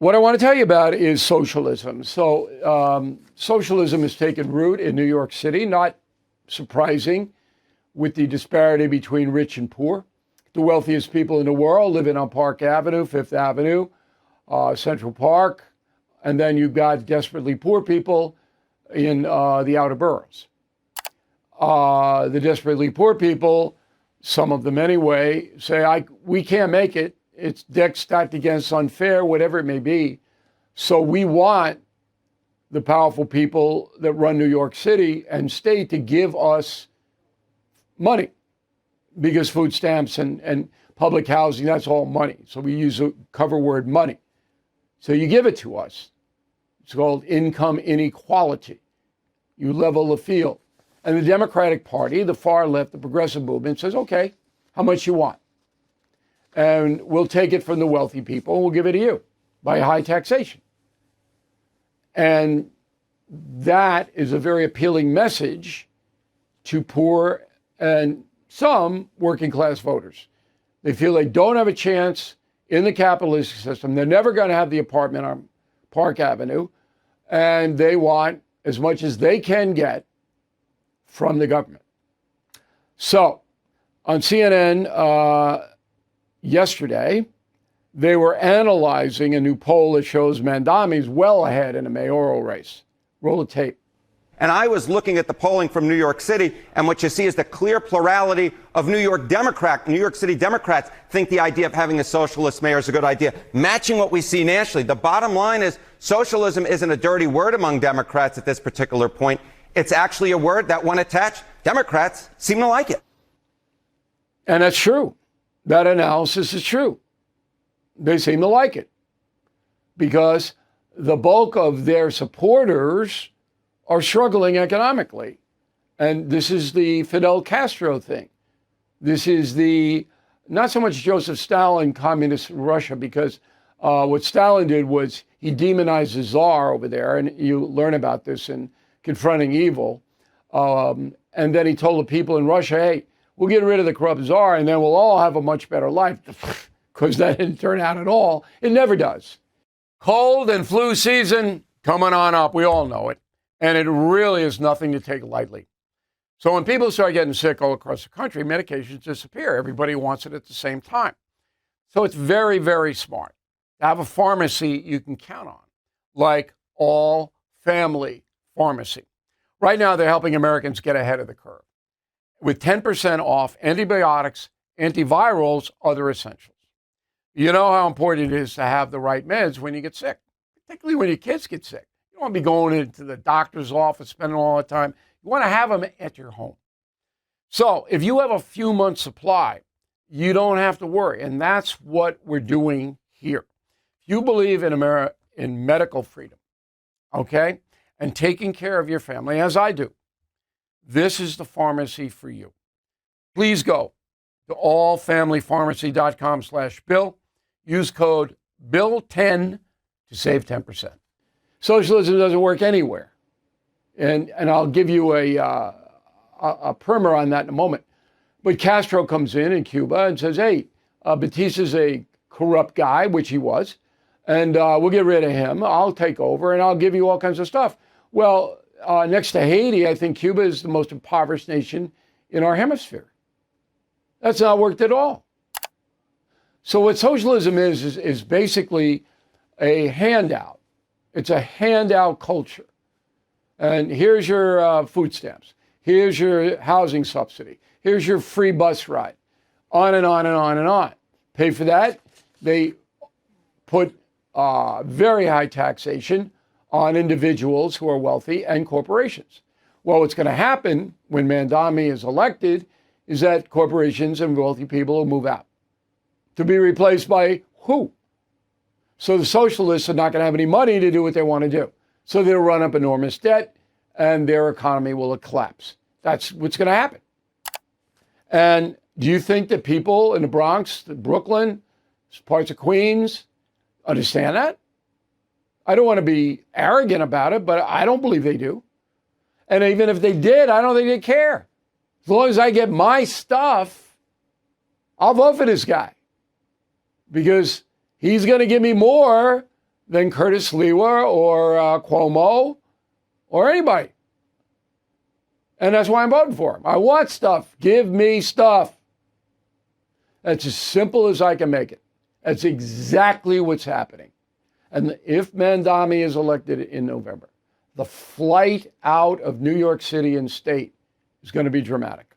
What I want to tell you about is socialism. So socialism has taken root in New York City, not surprising with the disparity between rich and poor. The wealthiest people in the world living on Park Avenue, Fifth Avenue, Central Park, and then you've got desperately poor people in the outer boroughs. The desperately poor people, some of them anyway, say, we can't make it. It's deck stacked against unfair, whatever it may be. So we want the powerful people that run New York City and state to give us money, because food stamps and public housing, that's all money. So we use a cover word money. So you give it to us. It's called income inequality. You level the field. And the Democratic Party, the far left, the progressive movement says, okay, how much you want? And we'll take it from the wealthy people and we'll give it to you by high taxation. And that is a very appealing message to poor and some working class voters. They feel they don't have a chance in the capitalistic system. They're never going to have the apartment on Park Avenue. And they want as much as they can get from the government. So on CNN yesterday, they were analyzing a new poll that shows Mandami's well ahead in a mayoral race. Roll the tape. And I was looking at the polling from New York City, and what you see is the clear plurality of New York City Democrats think the idea of having a socialist mayor is a good idea, matching what we see nationally. The bottom line is socialism isn't a dirty word among Democrats at this particular point. It's actually a word that, when attached, Democrats seem to like it. And that's true. That analysis is true. They seem to like it because the bulk of their supporters are struggling economically. And this is the Fidel Castro thing. This is the, not so much Joseph Stalin, communist Russia, because what Stalin did was he demonized the czar over there, and you learn about this in Confronting Evil. And then he told the people in Russia, hey, we'll get rid of the corrupt czar and then we'll all have a much better life. Because that didn't turn out at all. It never does. Cold and flu season coming on up. We all know it. And it really is nothing to take lightly. So when people start getting sick all across the country, medications disappear. Everybody wants it at the same time. So it's very, very smart to have a pharmacy you can count on, like All Family Pharmacy. Right now, they're helping Americans get ahead of the curve with 10% off antibiotics, antivirals, other essentials. You know how important it is to have the right meds when you get sick, particularly when your kids get sick. You don't want to be going into the doctor's office, spending all the time. You want to have them at your home. So if you have a few months supply, you don't have to worry. And that's what we're doing here. If you believe in medical freedom, okay, and taking care of your family, as I do, this is the pharmacy for you. Please go to allfamilypharmacy.com/Bill. Use code BILL10 to save 10%. Socialism doesn't work anywhere. And I'll give you a primer on that in a moment. But Castro comes in Cuba and says, hey, Batista's a corrupt guy, which he was, and we'll get rid of him. I'll take over and I'll give you all kinds of stuff. Well, next to Haiti, I think Cuba is the most impoverished nation in our hemisphere. That's not worked at all. So what socialism is basically a handout. It's a handout culture. And here's your food stamps. Here's your housing subsidy. Here's your free bus ride. On and on and on and on. Pay for that. They put very high taxation on individuals who are wealthy and corporations. Well, what's going to happen when Mandami is elected is that corporations and wealthy people will move out to be replaced by who? So the socialists are not going to have any money to do what they want to do. So they'll run up enormous debt and their economy will collapse. That's what's going to happen. And do you think that people in the Bronx, Brooklyn, parts of Queens understand that? I don't want to be arrogant about it, but I don't believe they do. And even if they did, I don't think they care. As long as I get my stuff, I'll vote for this guy because he's going to give me more than Curtis Lewa or Cuomo or anybody. And that's why I'm voting for him. I want stuff. Give me stuff. That's as simple as I can make it. That's exactly what's happening. And if Mandami is elected in November, the flight out of New York City and state is going to be dramatic.